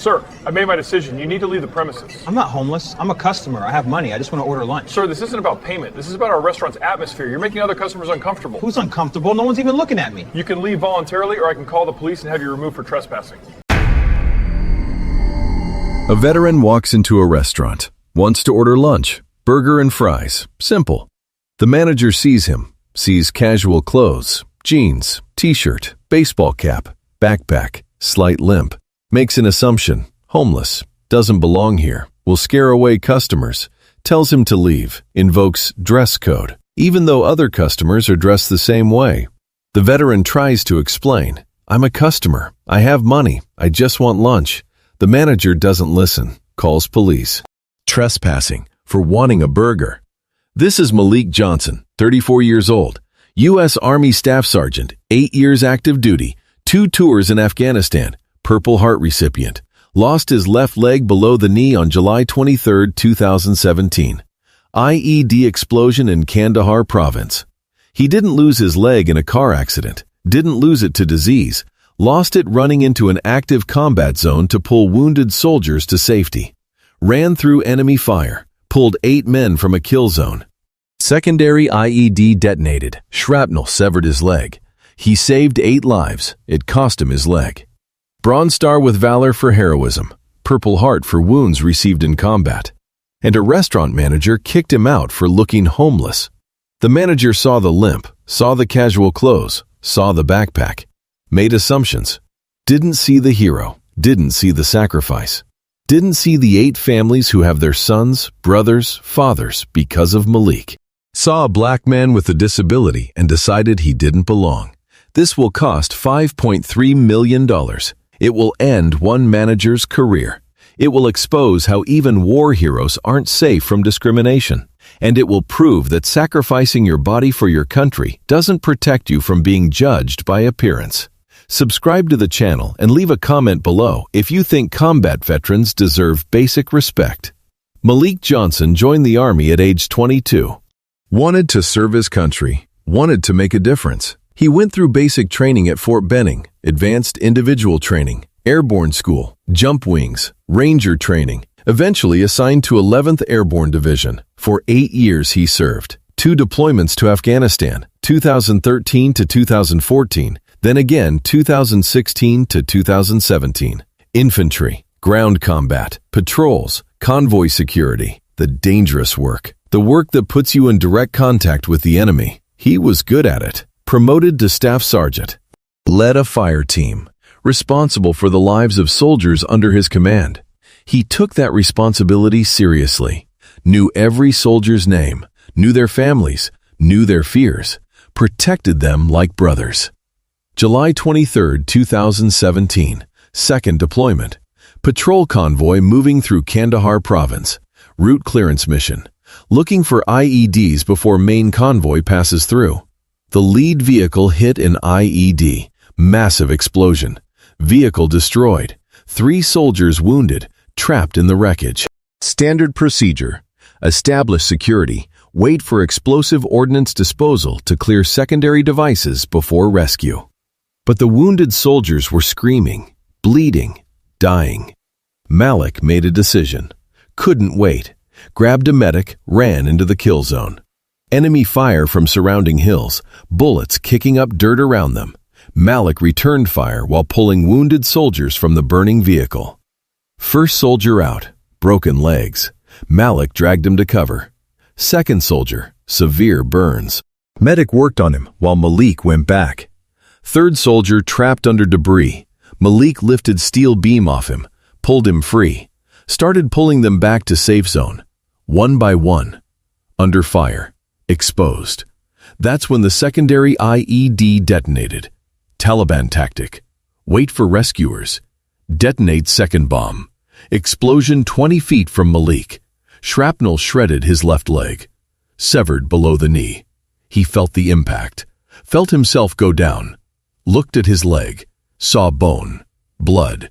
Sir, I made my decision. You need to leave the premises. I'm not homeless. I'm a customer. I have money. I just want to order lunch. Sir, this isn't about payment. This is about our restaurant's atmosphere. You're making other customers uncomfortable. Who's uncomfortable? No one's even looking at me. You can leave voluntarily, or I can call the police and have you removed for trespassing. A veteran walks into a restaurant, wants to order lunch, burger and fries, simple. The manager sees him, sees casual clothes, jeans, t-shirt, baseball cap, backpack, slight limp, makes an assumption, homeless, doesn't belong here, will scare away customers, tells him to leave, invokes dress code, even though other customers are dressed the same way. The veteran tries to explain, I'm a customer, I have money, I just want lunch. The manager doesn't listen, calls police. Trespassing for wanting a burger. This is Malik Johnson, 34 years old, U.S. Army Staff Sergeant, 8 years active duty, 2 tours in Afghanistan, Purple Heart recipient. Lost his left leg below the knee on July 23, 2017. IED explosion in Kandahar province. He didn't lose his leg in a car accident, didn't lose it to disease, lost it running into an active combat zone to pull wounded soldiers to safety. Ran through enemy fire, pulled 8 men from a kill zone. Secondary IED detonated, shrapnel severed his leg. He saved 8 lives, it cost him his leg. Bronze Star with Valor for heroism, Purple Heart for wounds received in combat. And a restaurant manager kicked him out for looking homeless. The manager saw the limp, saw the casual clothes, saw the backpack, made assumptions, didn't see the hero, didn't see the sacrifice, didn't see the 8 families who have their sons, brothers, fathers because of Malik. Saw a black man with a disability and decided he didn't belong. This will cost $5.3 million. It will end one manager's career. It will expose how even war heroes aren't safe from discrimination. And it will prove that sacrificing your body for your country doesn't protect you from being judged by appearance. Subscribe to the channel and leave a comment below if you think combat veterans deserve basic respect. Malik Johnson joined the Army at age 22. Wanted to serve his country, wanted to make a difference. He went through basic training at Fort Benning, advanced individual training, airborne school, jump wings, ranger training, eventually assigned to 11th Airborne Division. For 8 years he served. 2 deployments to Afghanistan, 2013 to 2014, then again 2016 to 2017. Infantry, ground combat, patrols, convoy security, the dangerous work. The work that puts you in direct contact with the enemy. He was good at it. Promoted to Staff Sergeant. Led a fire team, responsible for the lives of soldiers under his command. He took that responsibility seriously. Knew every soldier's name, knew their families, knew their fears, protected them like brothers. July 23, 2017, second deployment. Patrol convoy moving through Kandahar province. Route clearance mission. Looking for IEDs before main convoy passes through. The lead vehicle hit an IED. Massive explosion. Vehicle destroyed. 3 soldiers wounded, trapped in the wreckage. Standard procedure. Establish security. Wait for explosive ordnance disposal to clear secondary devices before rescue. But the wounded soldiers were screaming, bleeding, dying. Malik made a decision. Couldn't wait. Grabbed a medic, ran into the kill zone. Enemy fire from surrounding hills, bullets kicking up dirt around them. Malik returned fire while pulling wounded soldiers from the burning vehicle. First soldier out, broken legs. Malik dragged him to cover. Second soldier, severe burns. Medic worked on him while Malik went back. Third soldier trapped under debris. Malik lifted steel beam off him, pulled him free. Started pulling them back to safe zone. One by one. Under fire. Exposed. That's when the secondary IED detonated. Taliban tactic. Wait for rescuers. Detonate second bomb. Explosion 20 feet from Malik. Shrapnel shredded his left leg. Severed below the knee. He felt the impact. Felt himself go down. Looked at his leg. Saw bone. Blood.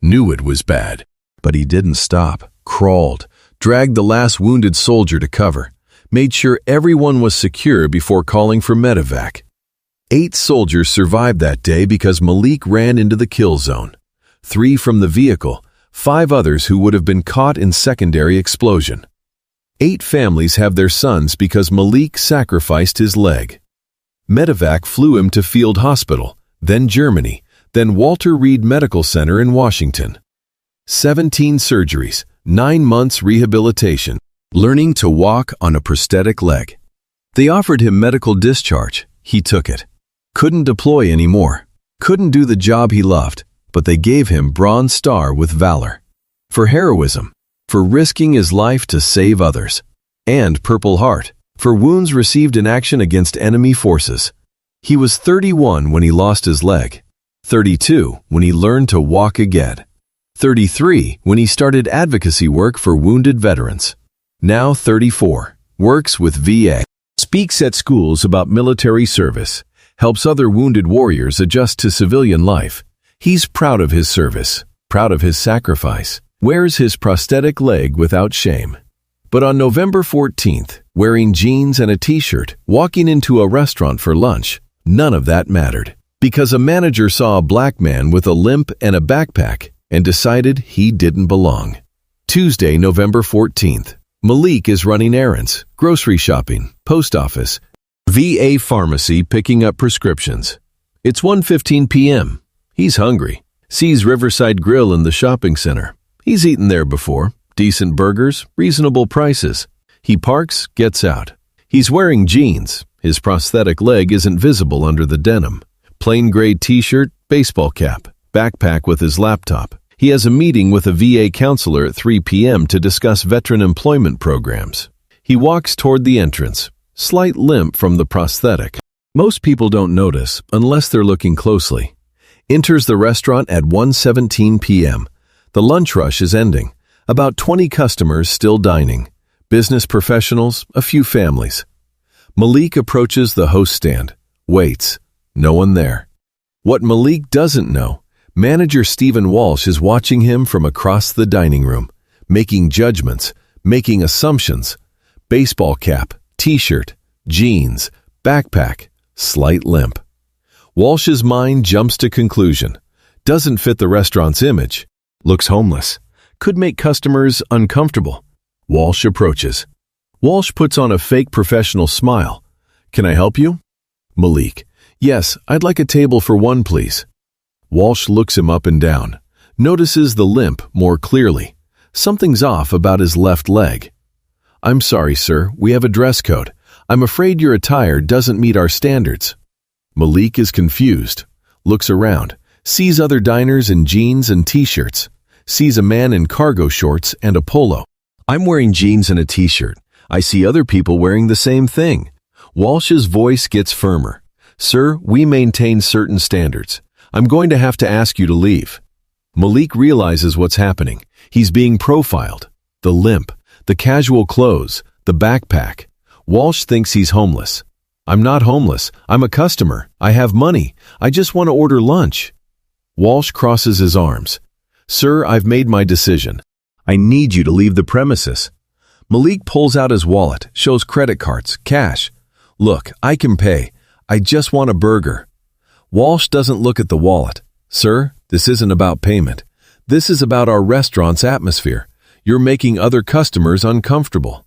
Knew it was bad. But he didn't stop. Crawled. Dragged the last wounded soldier to cover. Made sure everyone was secure before calling for medevac. 8 soldiers survived that day because Malik ran into the kill zone. 3 from the vehicle, 5 others who would have been caught in secondary explosion. 8 families have their sons because Malik sacrificed his leg. Medevac flew him to Field Hospital, then Germany, then Walter Reed Medical Center in Washington. 17 surgeries, 9 months rehabilitation, learning to walk on a prosthetic leg. They offered him medical discharge. He took it. Couldn't deploy anymore. Couldn't do the job he loved, but they gave him Bronze Star with valor. For heroism, for risking his life to save others. And Purple Heart, for wounds received in action against enemy forces. He was 31 when he lost his leg, 32 when he learned to walk again, 33 when he started advocacy work for wounded veterans. Now 34, works with VA, speaks at schools about military service, helps other wounded warriors adjust to civilian life. He's proud of his service, proud of his sacrifice, wears his prosthetic leg without shame. But on November 14th, wearing jeans and a t-shirt, walking into a restaurant for lunch, none of that mattered. Because a manager saw a black man with a limp and a backpack and decided he didn't belong. Tuesday, November 14th, Malik is running errands, grocery shopping, post office, VA pharmacy picking up prescriptions. It's 1:15 p.m. He's hungry. Sees Riverside Grill in the shopping center. He's eaten there before. Decent burgers, reasonable prices. He parks, gets out. He's wearing jeans. His prosthetic leg isn't visible under the denim. Plain gray t-shirt, baseball cap, backpack with his laptop. He has a meeting with a VA counselor at 3 p.m. to discuss veteran employment programs. He walks toward the entrance, slight limp from the prosthetic. Most people don't notice unless they're looking closely. Enters the restaurant at 1:17 p.m. The lunch rush is ending. About 20 customers still dining. Business professionals, a few families. Malik approaches the host stand. Waits. No one there. What Malik doesn't know, manager Stephen Walsh is watching him from across the dining room, making judgments, making assumptions. Baseball cap, t-shirt, jeans, backpack, slight limp. Walsh's mind jumps to conclusion. Doesn't fit the restaurant's image. Looks homeless. Could make customers uncomfortable. Walsh approaches. Walsh puts on a fake professional smile. Can I help you? Malik. Yes, I'd like a table for 1, please. Walsh looks him up and down. Notices the limp more clearly. Something's off about his left leg. I'm sorry, sir. We have a dress code. I'm afraid your attire doesn't meet our standards. Malik is confused. Looks around. Sees other diners in jeans and t-shirts. Sees a man in cargo shorts and a polo. I'm wearing jeans and a t-shirt. I see other people wearing the same thing. Walsh's voice gets firmer. Sir, we maintain certain standards. I'm going to have to ask you to leave. Malik realizes what's happening. He's being profiled. The limp, the casual clothes, the backpack. Walsh thinks he's homeless. I'm not homeless. I'm a customer. I have money. I just want to order lunch. Walsh crosses his arms. Sir, I've made my decision. I need you to leave the premises. Malik pulls out his wallet, shows credit cards, cash. Look, I can pay. I just want a burger. Walsh doesn't look at the wallet. Sir, this isn't about payment. This is about our restaurant's atmosphere. You're making other customers uncomfortable.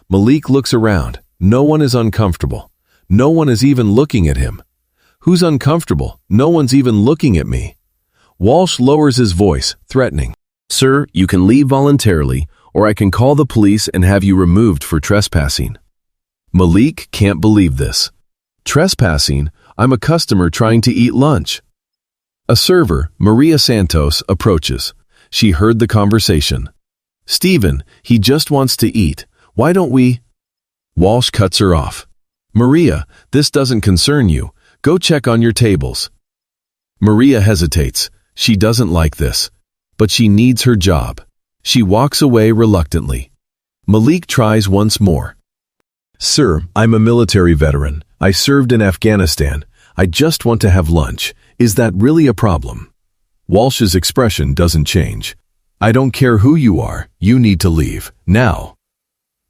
Malik looks around. No one is uncomfortable. No one is even looking at him. Who's uncomfortable? No one's even looking at me. Walsh lowers his voice, threatening. Sir, you can leave voluntarily, or I can call the police and have you removed for trespassing. Malik can't believe this. Trespassing? I'm a customer trying to eat lunch. A server, Maria Santos, approaches. She heard the conversation. Stephen, he just wants to eat. Why don't we? Walsh cuts her off. Maria, this doesn't concern you. Go check on your tables. Maria hesitates. She doesn't like this. But she needs her job. She walks away reluctantly. Malik tries once more. Sir, I'm a military veteran. I served in Afghanistan. I just want to have lunch. Is that really a problem? Walsh's expression doesn't change. I don't care who you are. You need to leave. Now.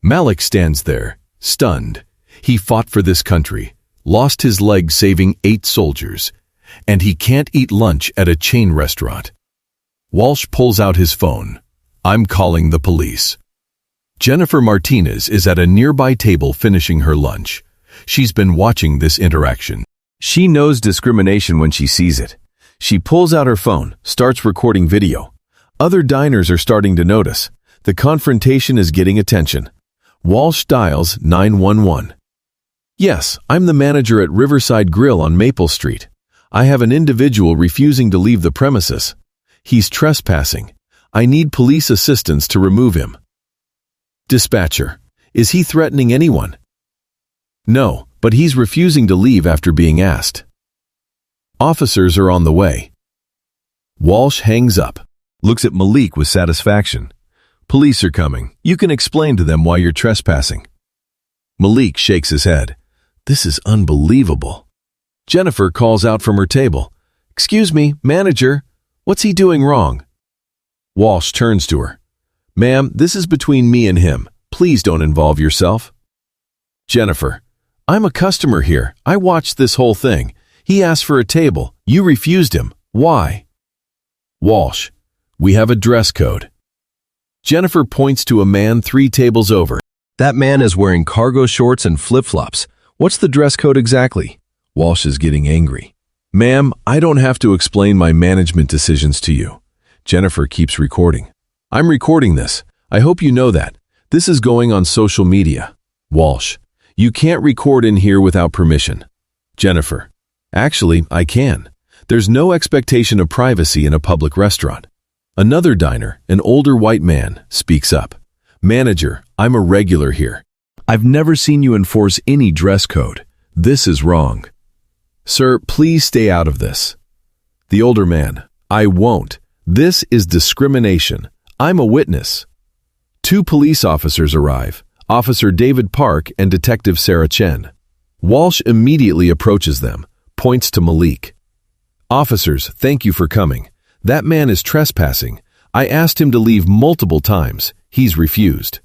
Malik stands there, stunned. He fought for this country, lost his leg saving 8 soldiers, and he can't eat lunch at a chain restaurant. Walsh pulls out his phone. I'm calling the police. Jennifer Martinez is at a nearby table finishing her lunch. She's been watching this interaction. She knows discrimination when she sees it. She pulls out her phone, starts recording video. Other diners are starting to notice. The confrontation is getting attention. Walsh dials 911. Yes, I'm the manager at Riverside Grill on Maple Street. I have an individual refusing to leave the premises. He's trespassing. I need police assistance to remove him. Dispatcher, is he threatening anyone? No, but he's refusing to leave after being asked. Officers are on the way. Walsh hangs up, looks at Malik with satisfaction. Police are coming. You can explain to them why you're trespassing. Malik shakes his head. This is unbelievable. Jennifer calls out from her table. Excuse me, manager, what's he doing wrong? Walsh turns to her. Ma'am, this is between me and him. Please don't involve yourself. Jennifer, I'm a customer here. I watched this whole thing. He asked for a table. You refused him. Why? Walsh, we have a dress code. Jennifer points to a man 3 tables over. That man is wearing cargo shorts and flip-flops. What's the dress code exactly? Walsh is getting angry. Ma'am, I don't have to explain my management decisions to you. Jennifer keeps recording. I'm recording this. I hope you know that. This is going on social media. Walsh, you can't record in here without permission. Jennifer, actually, I can. There's no expectation of privacy in a public restaurant. Another diner, an older white man, speaks up. Manager, I'm a regular here. I've never seen you enforce any dress code. This is wrong. Sir, please stay out of this. The older man, I won't. This is discrimination. I'm a witness. 2 police officers arrive, Officer David Park and Detective Sarah Chen. Walsh immediately approaches them, points to Malik. Officers, thank you for coming. That man is trespassing. I asked him to leave multiple times. He's refused.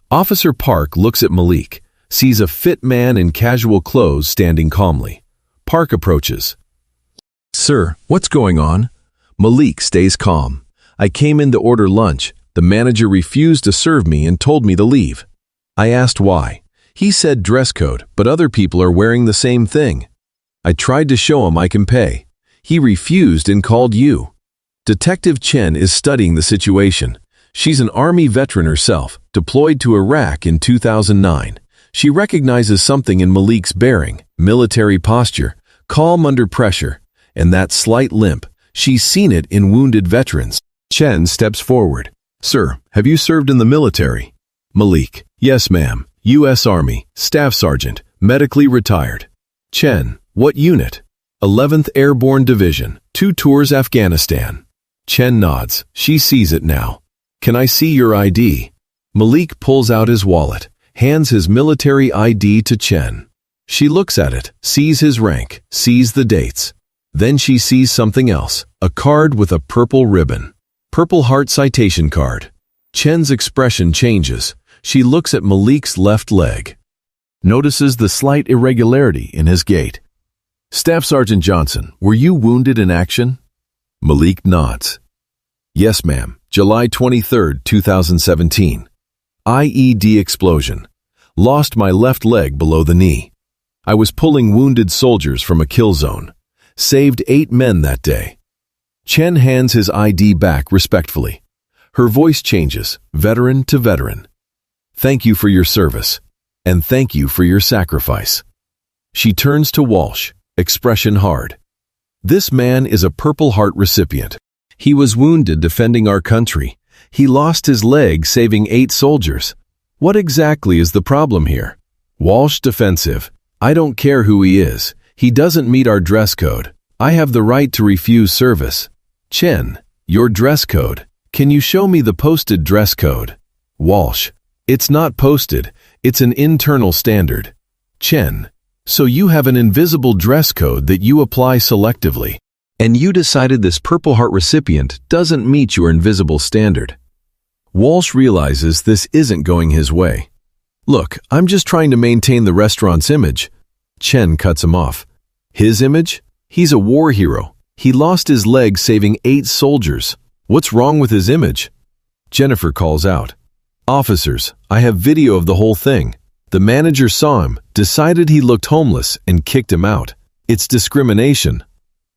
Officer Park looks at Malik, sees a fit man in casual clothes standing calmly. Park approaches. Sir, what's going on? Malik stays calm. I came in to order lunch. The manager refused to serve me and told me to leave. I asked why. He said dress code, but other people are wearing the same thing. I tried to show him I can pay. He refused and called you. Detective Chen is studying the situation. She's an Army veteran herself, deployed to Iraq in 2009. She recognizes something in Malik's bearing, military posture, calm under pressure, and that slight limp. She's seen it in wounded veterans. Chen steps forward. Sir, have you served in the military? Malik, yes ma'am, U.S. Army, Staff Sergeant, medically retired. Chen, what unit? 11th Airborne Division, 2 tours Afghanistan. Chen nods. She sees it now. Can I see your ID? Malik pulls out his wallet, hands his military ID to Chen. She looks at it, sees his rank, sees the dates. Then she sees something else, a card with a purple ribbon. Purple Heart citation card. Chen's expression changes. She looks at Malik's left leg. Notices the slight irregularity in his gait. Staff Sergeant Johnson, were you wounded in action? Malik nods. Yes, ma'am. July 23, 2017. IED explosion. Lost my left leg below the knee. I was pulling wounded soldiers from a kill zone. Saved 8 men that day. Chen hands his ID back respectfully. Her voice changes, veteran to veteran. Thank you for your service, and thank you for your sacrifice. She turns to Walsh, expression hard. This man is a Purple Heart recipient. He was wounded defending our country. He lost his leg saving 8 soldiers. What exactly is the problem here? Walsh defensive. I don't care who he is. He doesn't meet our dress code. I have the right to refuse service. Chen, your dress code. Can you show me the posted dress code? Walsh, it's not posted. It's an internal standard. Chen, so you have an invisible dress code that you apply selectively. And you decided this Purple Heart recipient doesn't meet your invisible standard. Walsh realizes this isn't going his way. Look, I'm just trying to maintain the restaurant's image. Chen cuts him off. His image? He's a war hero. He lost his leg saving 8 soldiers. What's wrong with his image? Jennifer calls out. Officers, I have video of the whole thing. The manager saw him, decided he looked homeless, and kicked him out. It's discrimination.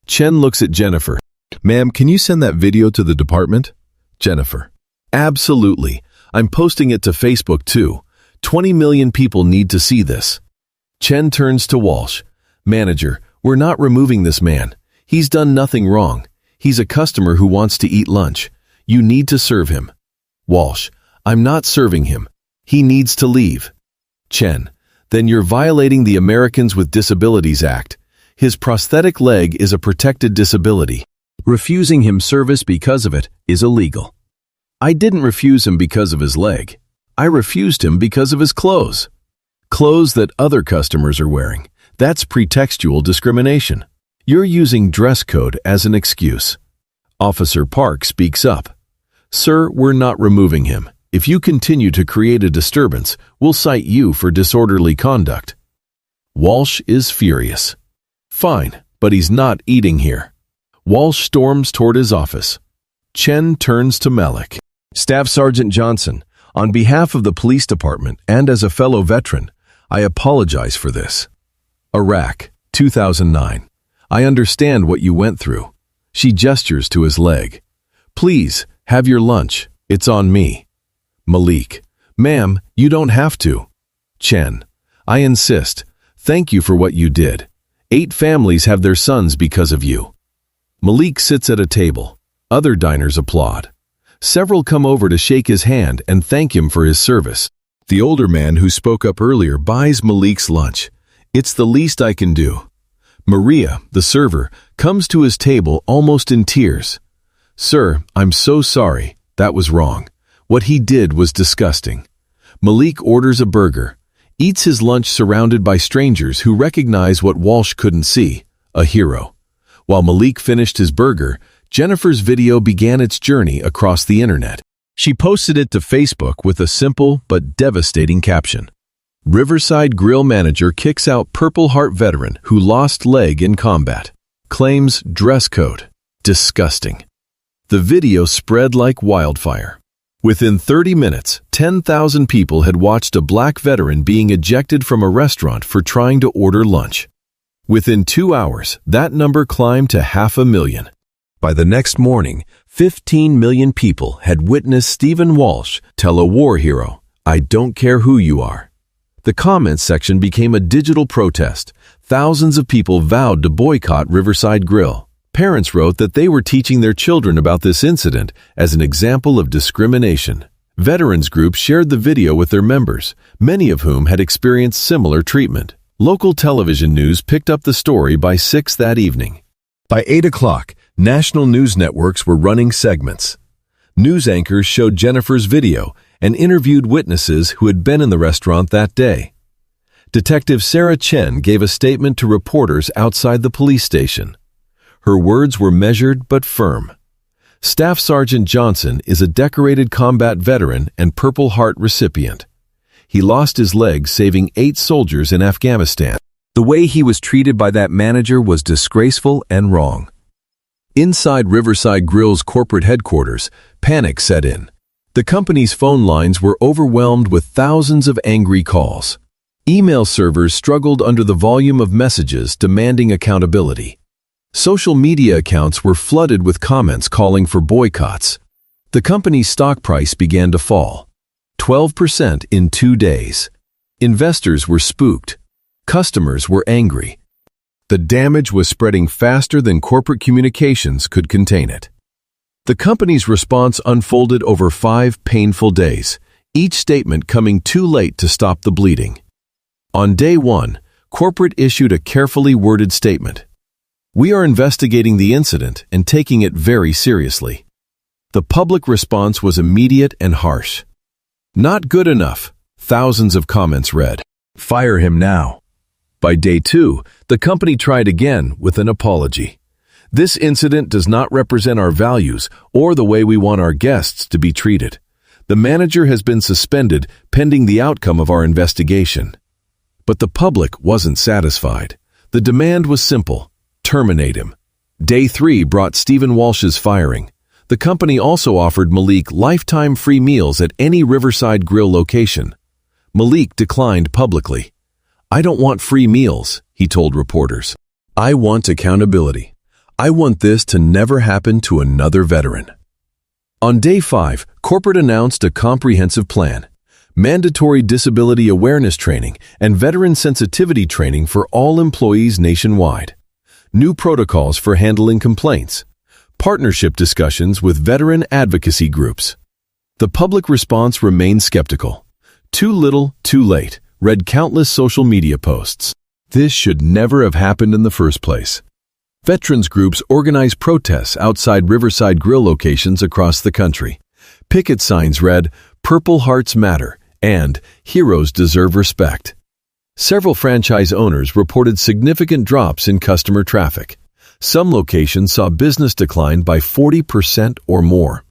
Chen looks at Jennifer. Ma'am, can you send that video to the department? Jennifer. Absolutely. I'm posting it to Facebook too. 20 million people need to see this. Chen turns to Walsh. Manager, we're not removing this man. He's done nothing wrong. He's a customer who wants to eat lunch. You need to serve him. Walsh, I'm not serving him. He needs to leave. Chen, then you're violating the Americans with Disabilities Act. His prosthetic leg is a protected disability. Refusing him service because of it is illegal. I didn't refuse him because of his leg. I refused him because of his clothes. Clothes that other customers are wearing. That's pretextual discrimination. You're using dress code as an excuse. Officer Park speaks up. Sir, we're not removing him. If you continue to create a disturbance, we'll cite you for disorderly conduct. Walsh is furious. Fine, but he's not eating here. Walsh storms toward his office. Chen turns to Malik. Staff Sergeant Johnson, on behalf of the police department and as a fellow veteran, I apologize for this. Iraq, 2009. I understand what you went through. She gestures to his leg. Please, have your lunch. It's on me. Malik. Ma'am, you don't have to. Chen. I insist. Thank you for what you did. 8 families have their sons because of you. Malik sits at a table. Other diners applaud. Several come over to shake his hand and thank him for his service. The older man who spoke up earlier buys Malik's lunch. It's the least I can do. Maria, the server, comes to his table almost in tears. Sir, I'm so sorry. That was wrong. What he did was disgusting. Malik orders a burger, eats his lunch surrounded by strangers who recognize what Walsh couldn't see, a hero. While Malik finished his burger, Jennifer's video began its journey across the internet. She posted it to Facebook with a simple but devastating caption. Riverside Grill manager kicks out Purple Heart veteran who lost leg in combat. Claims dress code. Disgusting. The video spread like wildfire. Within 30 minutes, 10,000 people had watched a black veteran being ejected from a restaurant for trying to order lunch. Within 2 hours, that number climbed to 500,000. By the next morning, 15 million people had witnessed Stephen Walsh tell a war hero, "I don't care who you are." The comments section became a digital protest. Thousands of people vowed to boycott Riverside Grill. Parents wrote that they were teaching their children about this incident as an example of discrimination. Veterans groups shared the video with their members, many of whom had experienced similar treatment. Local television news picked up the story by 6 that evening. By 8 o'clock, national news networks were running segments. News anchors showed Jennifer's video and interviewed witnesses who had been in the restaurant that day. Detective Sarah Chen gave a statement to reporters outside the police station. Her words were measured but firm. Staff Sergeant Johnson is a decorated combat veteran and Purple Heart recipient. He lost his leg saving 8 soldiers in Afghanistan. The way he was treated by that manager was disgraceful and wrong. Inside Riverside Grill's corporate headquarters, panic set in. The company's phone lines were overwhelmed with thousands of angry calls. Email servers struggled under the volume of messages demanding accountability. Social media accounts were flooded with comments calling for boycotts. The company's stock price began to fall. 12% in 2 days. Investors were spooked. Customers were angry. The damage was spreading faster than corporate communications could contain it. The company's response unfolded over 5 painful days, each statement coming too late to stop the bleeding. On day 1, corporate issued a carefully worded statement. We are investigating the incident and taking it very seriously. The public response was immediate and harsh. Not good enough, thousands of comments read. Fire him now. By day 2, the company tried again with an apology. This incident does not represent our values or the way we want our guests to be treated. The manager has been suspended pending the outcome of our investigation. But the public wasn't satisfied. The demand was simple. Terminate him. Day 3 brought Stephen Walsh's firing. The company also offered Malik lifetime free meals at any Riverside Grill location. Malik declined publicly. "I don't want free meals," he told reporters. "I want accountability. I want this to never happen to another veteran." On day 5, corporate announced a comprehensive plan: mandatory disability awareness training and veteran sensitivity training for all employees nationwide, new protocols for handling complaints, partnership discussions with veteran advocacy groups. The public response remained skeptical. "Too little, too late," read countless social media posts. This should never have happened in the first place. Veterans groups organized protests outside Riverside Grill locations across the country. Picket signs read, "Purple Hearts Matter," and "Heroes Deserve Respect." Several franchise owners reported significant drops in customer traffic. Some locations saw business decline by 40% or more.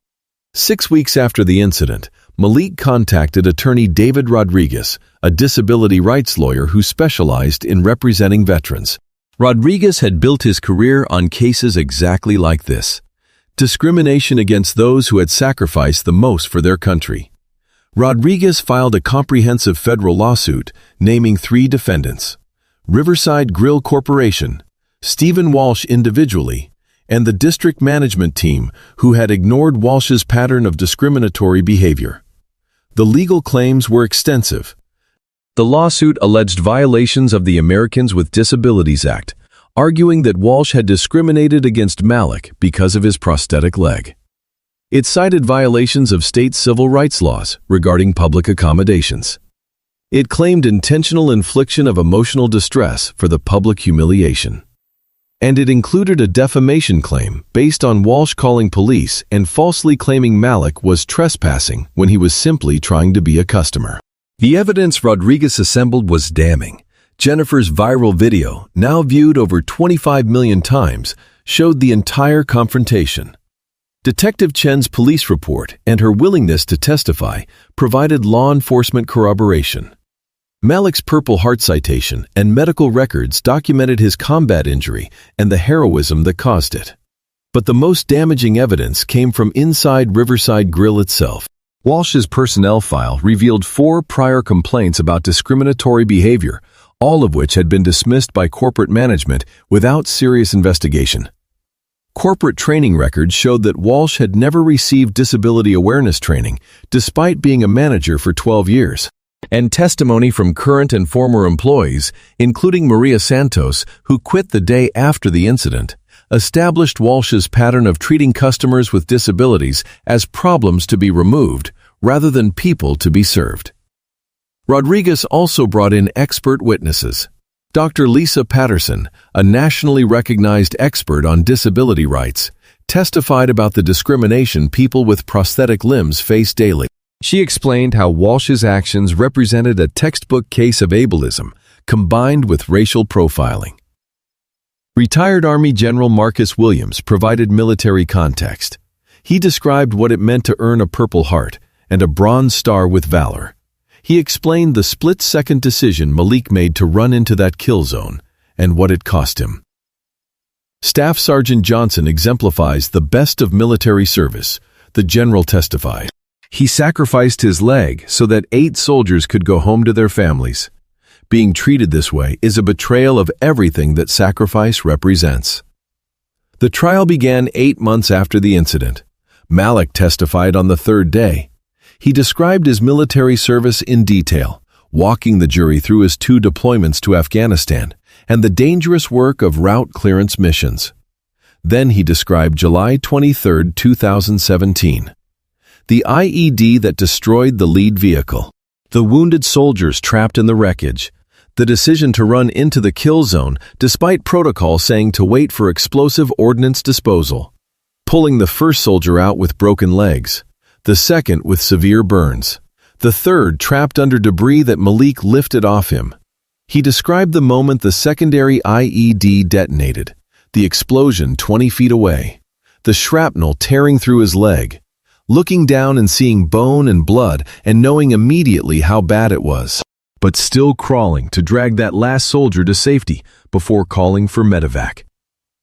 6 weeks after the incident, Malik contacted attorney David Rodriguez, a disability rights lawyer who specialized in representing veterans. Rodriguez had built his career on cases exactly like this: discrimination against those who had sacrificed the most for their country. Rodriguez filed a comprehensive federal lawsuit naming 3 defendants: Riverside Grill Corporation, Stephen Walsh individually, and the district management team who had ignored Walsh's pattern of discriminatory behavior. The legal claims were extensive. The lawsuit alleged violations of the Americans with Disabilities Act, arguing that Walsh had discriminated against Malik because of his prosthetic leg. It cited violations of state civil rights laws regarding public accommodations. It claimed intentional infliction of emotional distress for the public humiliation. And it included a defamation claim based on Walsh calling police and falsely claiming Malik was trespassing when he was simply trying to be a customer. The evidence Rodriguez assembled was damning. Jennifer's viral video, now viewed over 25 million times, showed the entire confrontation. Detective Chen's police report and her willingness to testify provided law enforcement corroboration. Malik's Purple Heart citation and medical records documented his combat injury and the heroism that caused it. But the most damaging evidence came from inside Riverside Grill itself. Walsh's personnel file revealed 4 prior complaints about discriminatory behavior, all of which had been dismissed by corporate management without serious investigation. Corporate training records showed that Walsh had never received disability awareness training, despite being a manager for 12 years. And testimony from current and former employees, including Maria Santos, who quit the day after the incident, established Walsh's pattern of treating customers with disabilities as problems to be removed rather than people to be served. Rodriguez also brought in expert witnesses. Dr. Lisa Patterson, a nationally recognized expert on disability rights, testified about the discrimination people with prosthetic limbs face daily. She explained how Walsh's actions represented a textbook case of ableism combined with racial profiling. Retired Army General Marcus Williams provided military context. He described what it meant to earn a Purple Heart and a Bronze Star with valor. He explained the split-second decision Malik made to run into that kill zone and what it cost him. Staff Sergeant Johnson exemplifies the best of military service, the general testified. He sacrificed his leg so that 8 soldiers could go home to their families. Being treated this way is a betrayal of everything that sacrifice represents. The trial began 8 months after the incident. Malik testified on the 3rd day. He described his military service in detail, walking the jury through his 2 deployments to Afghanistan and the dangerous work of route clearance missions. Then he described July 23, 2017. The IED that destroyed the lead vehicle, the wounded soldiers trapped in the wreckage, the decision to run into the kill zone despite protocol saying to wait for explosive ordnance disposal, pulling the first soldier out with broken legs, the second with severe burns, the third trapped under debris that Malik lifted off him. He described the moment the secondary IED detonated, the explosion 20 feet away, the shrapnel tearing through his leg, looking down and seeing bone and blood and knowing immediately how bad it was, but still crawling to drag that last soldier to safety before calling for medevac.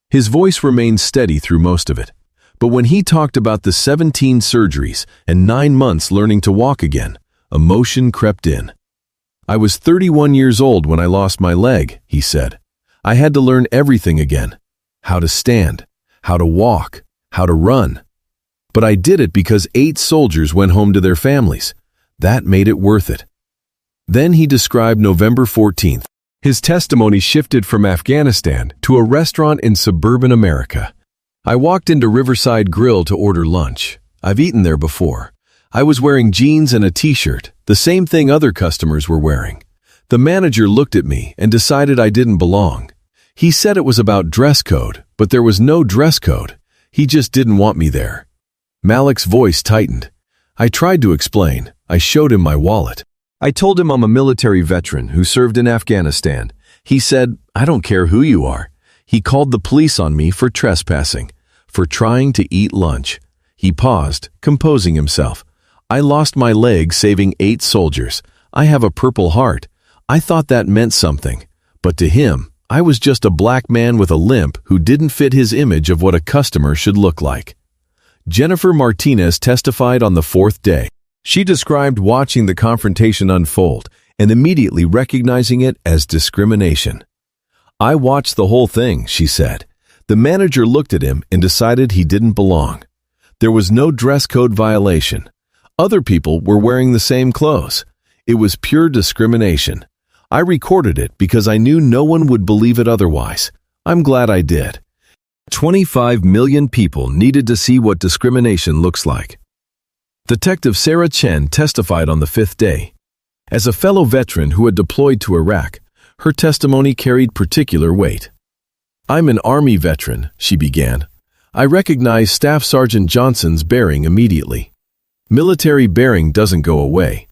His voice remained steady through most of it, But when he talked about the 17 surgeries and 9 months learning to walk again, emotion crept in. I was 31 years old when I lost my leg, he said. I had to learn everything again. How to stand, how to walk, how to run. But I did it because 8 soldiers went home to their families. That made it worth it. Then he described November 14th. His testimony shifted from Afghanistan to a restaurant in suburban America. I walked into Riverside Grill to order lunch. I've eaten there before. I was wearing jeans and a t-shirt, the same thing other customers were wearing. The manager looked at me and decided I didn't belong. He said it was about dress code, but there was no dress code. He just didn't want me there. Malik's voice tightened. I tried to explain. I showed him my wallet. I told him I'm a military veteran who served in Afghanistan. He said, I don't care who you are. He called the police on me for trespassing, for trying to eat lunch. He paused, composing himself. I lost my leg saving 8 soldiers. I have a Purple Heart. I thought that meant something. But to him, I was just a black man with a limp who didn't fit his image of what a customer should look like. Jennifer Martinez testified on the 4th day. She described watching the confrontation unfold and immediately recognizing it as discrimination. I watched the whole thing, she said. The manager looked at him and decided he didn't belong. There was no dress code violation. Other people were wearing the same clothes. It was pure discrimination. I recorded it because I knew no one would believe it otherwise. I'm glad I did. 25 million people needed to see what discrimination looks like. Detective Sarah Chen testified on the 5th day. As a fellow veteran who had deployed to Iraq, her testimony carried particular weight. I'm an Army veteran, she began. I recognized Staff Sergeant Johnson's bearing immediately. Military bearing doesn't go away.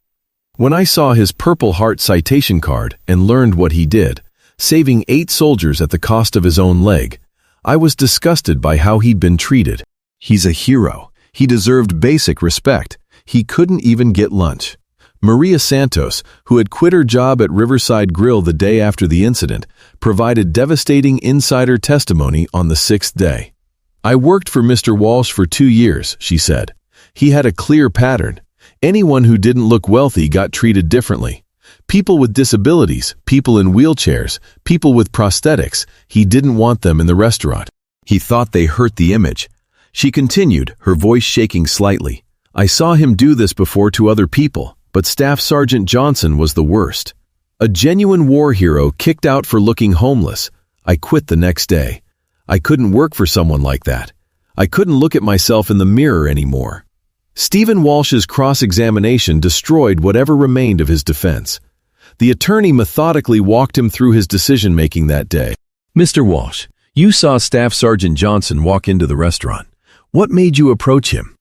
When I saw his Purple Heart citation card and learned what he did, saving 8 soldiers at the cost of his own leg, I was disgusted by how he'd been treated. He's a hero. He deserved basic respect. He couldn't even get lunch. Maria Santos, who had quit her job at Riverside Grill the day after the incident, provided devastating insider testimony on the 6th day. I worked for Mr. Walsh for 2 years, she said. He had a clear pattern. Anyone who didn't look wealthy got treated differently. People with disabilities, people in wheelchairs, people with prosthetics, he didn't want them in the restaurant. He thought they hurt the image. She continued, her voice shaking slightly. I saw him do this before to other people, but Staff Sergeant Johnson was the worst. A genuine war hero kicked out for looking homeless. I quit the next day. I couldn't work for someone like that. I couldn't look at myself in the mirror anymore. Stephen Walsh's cross-examination destroyed whatever remained of his defense. The attorney methodically walked him through his decision-making that day. Mr. Walsh, you saw Staff Sergeant Johnson walk into the restaurant. What made you approach him?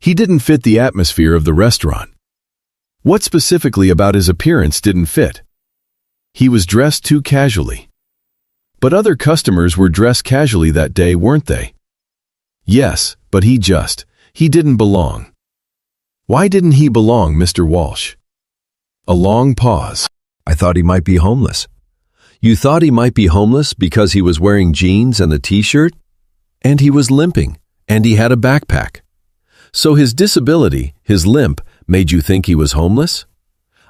He didn't fit the atmosphere of the restaurant. What specifically about his appearance didn't fit? He was dressed too casually. But other customers were dressed casually that day, weren't they? Yes, but he didn't belong. Why didn't he belong, Mr. Walsh? A long pause. I thought he might be homeless. You thought he might be homeless because he was wearing jeans and a t-shirt? And he was limping, and he had a backpack. So his disability, his limp, made you think he was homeless?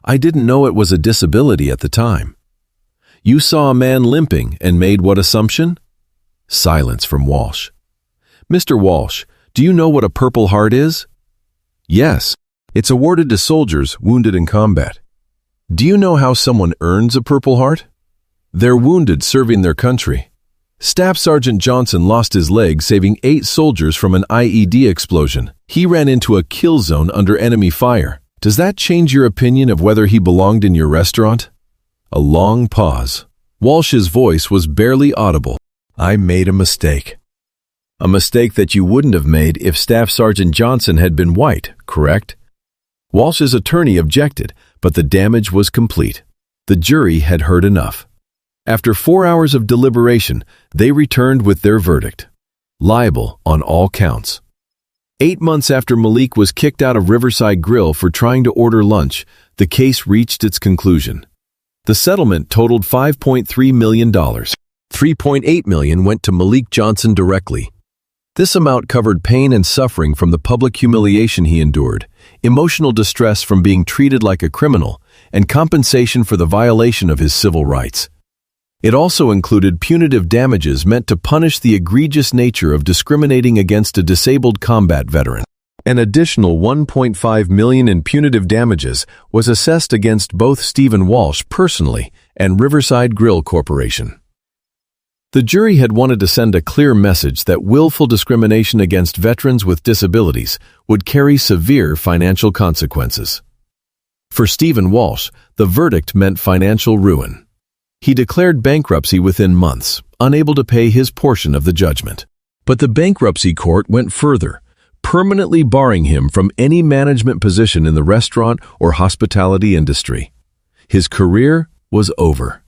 I didn't know it was a disability at the time. You saw a man limping and made what assumption? Silence from Walsh. Mr. Walsh, do you know what a Purple Heart is? Yes, it's awarded to soldiers wounded in combat. Do you know how someone earns a Purple Heart? They're wounded serving their country. Staff Sergeant Johnson lost his leg saving 8 soldiers from an IED explosion. He ran into a kill zone under enemy fire. Does that change your opinion of whether he belonged in your restaurant? A long pause. Walsh's voice was barely audible. I made a mistake. A mistake that you wouldn't have made if Staff Sergeant Johnson had been white, correct? Walsh's attorney objected, but the damage was complete. The jury had heard enough. After 4 hours of deliberation, they returned with their verdict. Liable on all counts. 8 months after Malik was kicked out of Riverside Grill for trying to order lunch, the case reached its conclusion. The settlement totaled $5.3 million. $3.8 million went to Malik Johnson directly. This amount covered pain and suffering from the public humiliation he endured, emotional distress from being treated like a criminal, and compensation for the violation of his civil rights. It also included punitive damages meant to punish the egregious nature of discriminating against a disabled combat veteran. An additional $1.5 million in punitive damages was assessed against both Stephen Walsh personally and Riverside Grill Corporation. The jury had wanted to send a clear message that willful discrimination against veterans with disabilities would carry severe financial consequences. For Stephen Walsh, the verdict meant financial ruin. He declared bankruptcy within months, unable to pay his portion of the judgment. But the bankruptcy court went further, permanently barring him from any management position in the restaurant or hospitality industry. His career was over.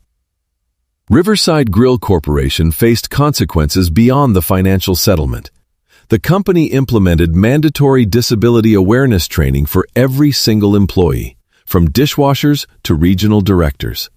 Riverside Grill Corporation faced consequences beyond the financial settlement. The company implemented mandatory disability awareness training for every single employee, from dishwashers to regional directors.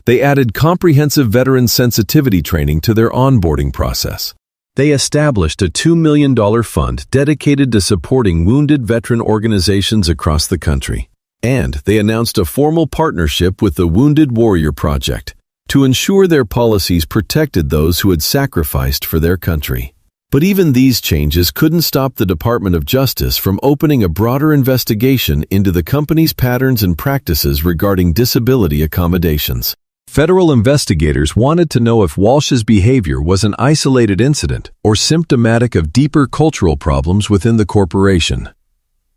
They added comprehensive veteran sensitivity training to their onboarding process. They established a $2 million fund dedicated to supporting wounded veteran organizations across the country. And they announced a formal partnership with the Wounded Warrior Project to ensure their policies protected those who had sacrificed for their country. But even these changes couldn't stop the Department of Justice from opening a broader investigation into the company's patterns and practices regarding disability accommodations. Federal investigators wanted to know if Walsh's behavior was an isolated incident or symptomatic of deeper cultural problems within the corporation.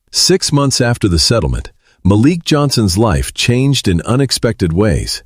6 months after the settlement, Malik Johnson's life changed in unexpected ways.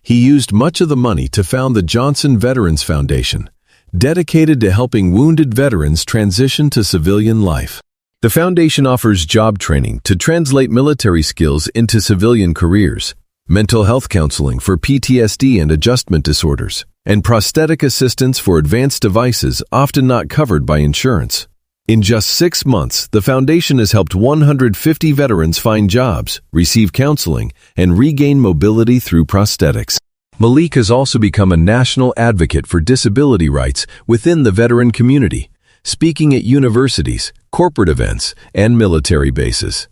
He used much of the money to found the Johnson Veterans Foundation, dedicated to helping wounded veterans transition to civilian life. The foundation offers job training to translate military skills into civilian careers, mental health counseling for PTSD and adjustment disorders, and prosthetic assistance for advanced devices often not covered by insurance. In just 6 months, the foundation has helped 150 veterans find jobs, receive counseling, and regain mobility through prosthetics. Malik has also become a national advocate for disability rights within the veteran community, speaking at universities, corporate events, and military bases.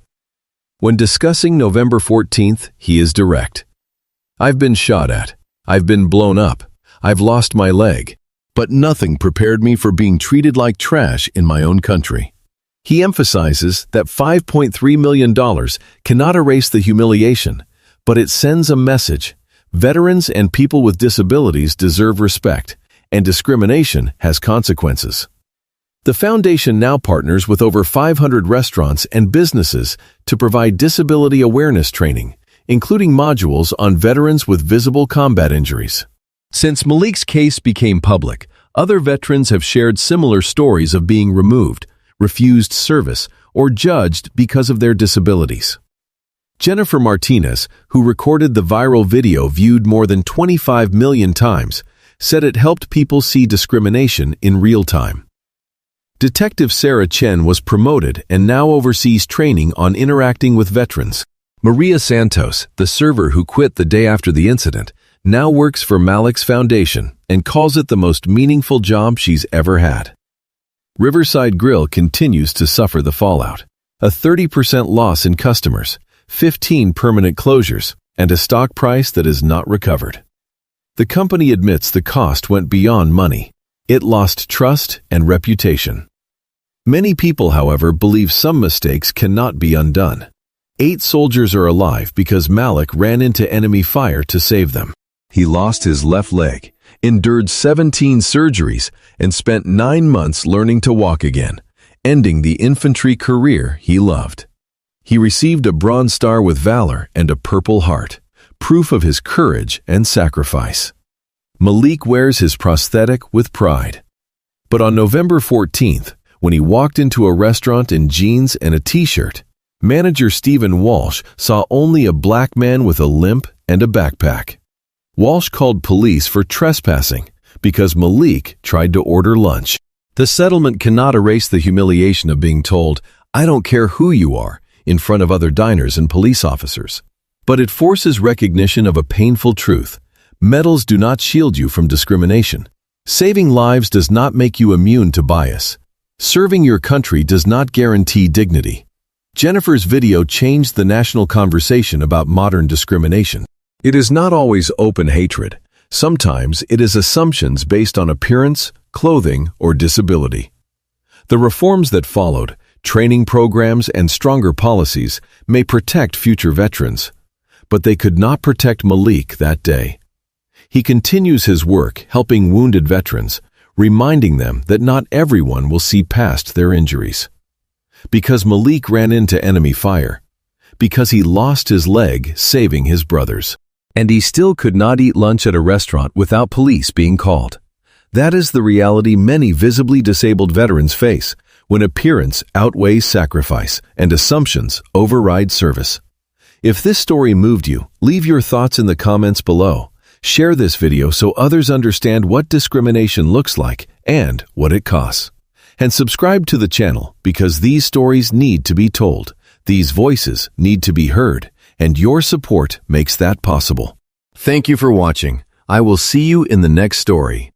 When discussing November 14th, he is direct. "I've been shot at. I've been blown up. I've lost my leg. But nothing prepared me for being treated like trash in my own country." He emphasizes that $5.3 million cannot erase the humiliation, but it sends a message. Veterans and people with disabilities deserve respect, and discrimination has consequences. The foundation now partners with over 500 restaurants and businesses to provide disability awareness training, including modules on veterans with visible combat injuries. Since Malik's case became public, other veterans have shared similar stories of being removed, refused service, or judged because of their disabilities. Jennifer Martinez, who recorded the viral video viewed more than 25 million times, said it helped people see discrimination in real time. Detective Sarah Chen was promoted and now oversees training on interacting with veterans. Maria Santos, the server who quit the day after the incident, now works for Malik's foundation and calls it the most meaningful job she's ever had. Riverside Grill continues to suffer the fallout. A 30% loss in customers, 15 permanent closures, and a stock price that is not recovered. The company admits the cost went beyond money. It lost trust and reputation. Many people, however, believe some mistakes cannot be undone. 8 soldiers are alive because Malik ran into enemy fire to save them. He lost his left leg, endured 17 surgeries, and spent 9 months learning to walk again, ending the infantry career he loved. He received a Bronze Star with Valor and a Purple Heart, proof of his courage and sacrifice. Malik wears his prosthetic with pride. But on November 14th, when he walked into a restaurant in jeans and a t-shirt, manager Stephen Walsh saw only a black man with a limp and a backpack. Walsh called police for trespassing because Malik tried to order lunch. The settlement cannot erase the humiliation of being told, "I don't care who you are," in front of other diners and police officers. But it forces recognition of a painful truth. Medals do not shield you from discrimination. Saving lives does not make you immune to bias. Serving your country does not guarantee dignity. Jennifer's video changed the national conversation about modern discrimination. It is not always open hatred. Sometimes it is assumptions based on appearance, clothing, or disability. The reforms that followed, training programs and stronger policies, may protect future veterans, but they could not protect Malik that day. He continues his work helping wounded veterans, reminding them that not everyone will see past their injuries. Because Malik ran into enemy fire, because he lost his leg saving his brothers, and he still could not eat lunch at a restaurant without police being called. That is the reality many visibly disabled veterans face when appearance outweighs sacrifice and assumptions override service. If this story moved you, leave your thoughts in the comments below. Share this video so others understand what discrimination looks like and what it costs. And subscribe to the channel because these stories need to be told. These voices need to be heard, and your support makes that possible. Thank you for watching. I will see you in the next story.